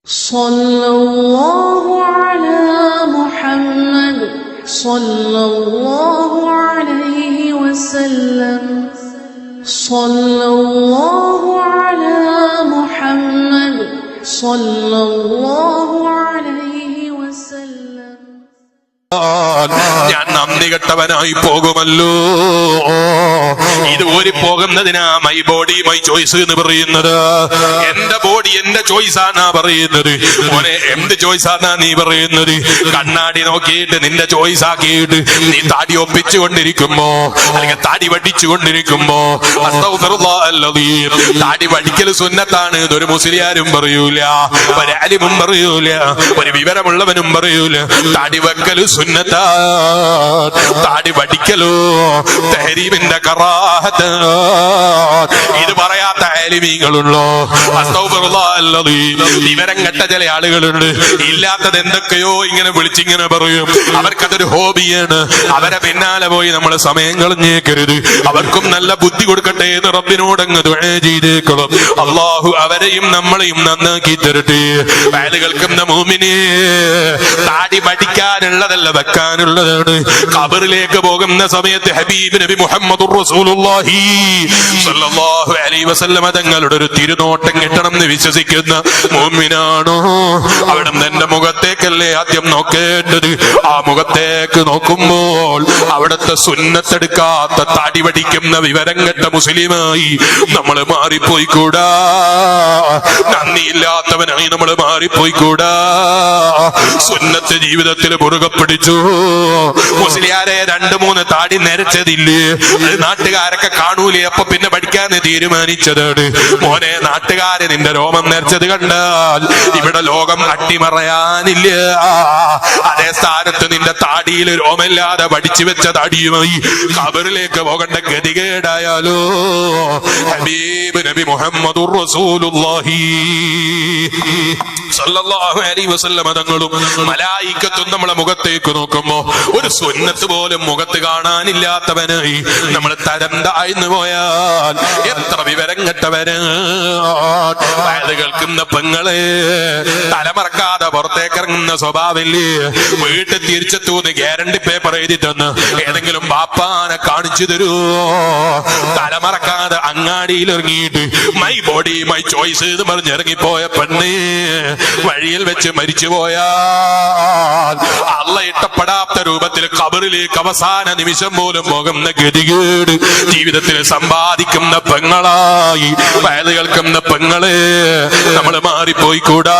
സല്ലല്ലാഹു അലാ മുഹമ്മദ് സല്ലല്ലാഹു അലൈഹി വസല്ലം സല്ലല്ലാഹു അലാ മുഹമ്മദ് സല്ലല്ലാഹു അലൈഹി വസല്ലം. ഞാൻ നന്ദി കെട്ടവനായി പോകുമല്ലോ. ഇത് പോകുന്നതിനാ മൈ ബോഡി മൈ ചോയ്സ് എന്ന് പറയുന്നത്. എന്റെ ബോഡി എന്റെ ചോയ്സാന്നാ പറയുന്നത്. മോനെ, എന്ത് ചോയ്സാന്നാ നീ പറയുന്നത്? കണ്ണാടി നോക്കിയിട്ട് നിന്റെ ചോയ്സ് ആക്കിയിട്ട് നീ താടി ഒപ്പിച്ചുകൊണ്ടിരിക്കുമ്പോ അല്ലെങ്കിൽ താടി വടിച്ചുകൊണ്ടിരിക്കുമ്പോ, താടി വടിക്കൽ സുന്നത്താണ് ഇതൊരു മുസ്ലിയാരും പറയൂല, ഒരു അലിമും പറയൂല, ഒരു വിവരമുള്ളവനും പറയൂല. താടി വെക്കല് സുന്നത്താ, താടി വടിക്കലോ തഹരീമിന്റെ കറാഹത്ത്. ഇത് പറയാത്ത ആലിമീങ്ങളുള്ളോ? വിവരം കെട്ട ചില ആളുകളുണ്ട്. ഇല്ലാത്തത് എന്തൊക്കെയോ ഇങ്ങനെ വിളിച്ചിങ്ങനെ പറയും. അവർക്കതൊരു ഹോബിയാണ്. അവരെ പിന്നാലെ പോയി നമ്മൾ സമയം കളഞ്ഞേക്കരുത്. അവർക്കും നല്ല ബുദ്ധി കൊടുക്കട്ടെ എന്ന് റബ്ബിനോടങ്ങ് ദുആ ചെയ്തേക്കണം. അള്ളാഹു അവരെയും നമ്മളെയും നന്നാക്കി തരട്ടെ. ആളുകൾക്കും മുഅ്മിനേ, താടി പഠിക്കാനുള്ളതല്ല, വെക്കാനുള്ളതാണ്. ഖബറിലേക്ക് പോകുന്ന സമയത്ത് ഹബീബ് നബി മുഹമ്മദുർ റസൂലുള്ളാഹി സ്വല്ലല്ലാഹു അലൈഹി വസല്ലം തങ്ങളുടെ ഒരു തിരുനോട്ടം കിട്ടണം എന്ന് വിശ്വസിക്കുന്ന മുഅ്മിനാണോ? അവിടെ എന്റെ മുഖത്തേക്കല്ലേ ആദ്യം നോക്കേണ്ടത്. ആ മുഖത്തേക്ക് നോക്കുമ്പോൾ അവിടുത്തെ സുന്നത്തെടുക്കാത്ത താടി വടിക്കുന്ന വിവരം കെട്ട മുസ്ലിമായി നമ്മൾ മാറിപ്പോയിക്കൂടാ. നന്ദിയില്ലാത്തവനായി നമ്മൾ മാറിപ്പോയിക്കൂടാ. സുന്നത്ത് ജീവിതത്തിൽ മുറുകെ പിടിച്ചു. മുസ്ലിയാരെ 2-3 താടി നരച്ചതില്ലേ, അത് നാട്ടുകാരൊക്കെ കാണൂലേ, അപ്പൊ പിന്നെ പഠിക്കാന്ന് തീരുമാനിച്ചതാണ്. മോനെ, നാട്ടുകാരെ നിന്റെ രോമം നരച്ചത് കണ്ടാൽ ഇവിടെ ലോകം അട്ടിമറയാനില്ല. അതേ സ്ഥാനത്ത് നിന്റെ താടിയിൽ രോമമില്ലാതെ പഠിച്ചു വെച്ച താടിയുമായി ഖബറിലേക്ക് പോകേണ്ട ഗതികേടായാലോ? ഹബീബ് നബി മുഹമ്മദുർ റസൂലുള്ളാഹി സല്ലല്ലാഹു അലൈഹി വസല്ലം തങ്ങളും മലായികത്തും നമ്മളെ മുഖത്തേക്ക് നോക്കുമ്പോ ഒരു സുന്നത്ത് പോലും മുഖത്ത് കാണാനില്ലാത്തവനായി നമ്മൾ തരം താഴ്ന്നു പോയാൽ എത്ര വിവരം കെട്ടവന്. കേൾക്കുന്ന പെങ്ങളെ, തലമറക്കാതെ പുറത്തേക്ക് ഇറങ്ങുന്ന സ്വഭാവമില്ലേ? വീട്ടിൽ തിരിച്ചെത്തൂന്ന് ഗ്യാരണ്ടി പേപ്പർ എഴുതി തന്ന് ഏതെങ്കിലും ബാപ്പാനെ കാണിച്ചു തരൂ. തലമറക്കാതെ അങ്ങാടിയിൽ ഇറങ്ങിയിട്ട് മൈ ബോഡി മൈ ചോയ്സ് എന്ന് പറഞ്ഞിറങ്ങിപ്പോയ പെണ്ണ് വഴിയിൽ വെച്ച് മരിച്ചു പോയാൽ അള്ള ഇഷ്ടപ്പെടാത്ത രൂപത്തിൽ ഖബറിലേക്ക് അവസാന നിമിഷം പോലും പോകുന്ന ഗതികേട് ജീവിതത്തിൽ സമ്പാദിക്കുന്ന പെങ്ങളായി വയത് കേൾക്കുന്ന പെങ്ങളെ നമ്മൾ മാറിപ്പോയിക്കൂടാ.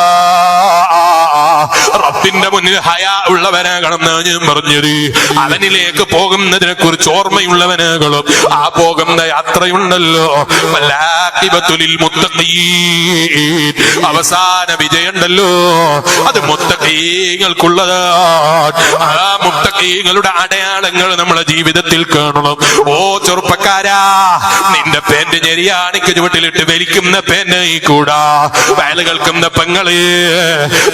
റബ്ബിന്റെ മുന്നിൽ ഹയാ ഉള്ളവനാകണമെന്ന് ഞാൻ പറഞ്ഞത്. അവനിലേക്ക് പോകുന്നതിനെ കുറിച്ച് ഓർമ്മയുള്ളവനാകണം. ആ പോകുന്ന യാത്രയുണ്ടല്ലോ, അവസാന വിജയുണ്ടല്ലോ, അത് മുത്തഖീങ്ങൾക്കുള്ളതാണ്. ആ മുത്തഖീങ്ങളുടെ അടയാളങ്ങൾ നമ്മളെ ജീവിതത്തിൽ കാണണം. ഓ ചെറുപ്പക്കാരാ, നിന്റെ പേന്റ് ഞെരിയാണിക്ക് ചുവട്ടിലിട്ട് വലിക്കുന്ന പേനായി കൂടാ. വയല് കേൾക്കുന്ന പെങ്ങള്,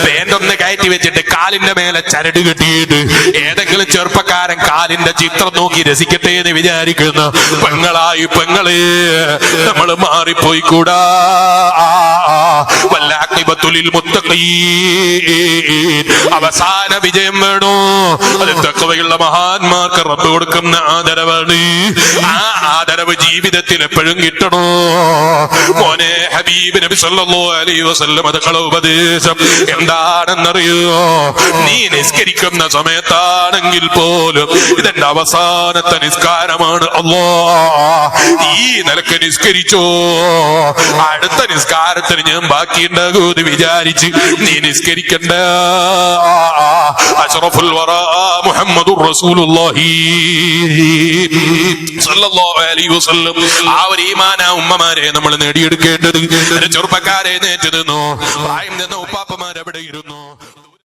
പേന്റൊന്ന് കയറ്റി വെച്ചിട്ട് കാലിന്റെ മേലെ ചരട് കെട്ടിയിട്ട് ഏതെങ്കിലും ചെറുപ്പക്കാരൻ കാലിന്റെ ചിത്രം നോക്കി രസിക്കട്ടെ എന്ന് വിചാരിക്കുന്ന പെങ്ങളായി പെങ്ങള് നമ്മൾ മാറിപ്പോയി കൂടാ. അവസാന വിജയം വേണോ? അത് തഖ്വയുള്ള മഹാന്മാർക്ക് റബ്ബ് കൊടുക്കുന്ന ആദരവാണ്. ആ ആദരവ് ജീവിതത്തിൽ എപ്പോഴും കിട്ടണോ? മോനെ, ഹബീബ് നബി സല്ലല്ലാഹു അലൈഹി വസല്ലം തങ്ങളുടെ ഉപദേശം എന്താണെന്നറിയോ? നീ നിസ്കരിക്കുന്ന സമയത്താണെങ്കിൽ പോലും ഇതെന്റെ അവസാനത്തെ നിസ്കാരമാണ് അല്ലാഹ്, ഈ നിലക്ക് നിസ്കരിച്ചോ, അടുത്ത നിസ്കാരത്തിന് ഞാൻ ബാക്കിയുണ്ടാകൂന്ന് വിചാരിച്ച് നീ നിസ്കരിക്കണ്ട. അഷ്റഫുൽ വറാ മുഹമ്മദുർ റസൂലുള്ളാഹി സല്ലല്ലാഹു അലൈഹി വസല്ലം ആ ഒരു ഈമാനാ ഉമ്മമാരെ നമ്മൾ നേടിയെടുക്കേണ്ടത്. ചെറുപ്പക്കാരെ നേറ്റു നിന്നോ, പ്രായം ചെന്ന ഉപ്പാപ്പമാരെവിടെ ഇരുന്നോ?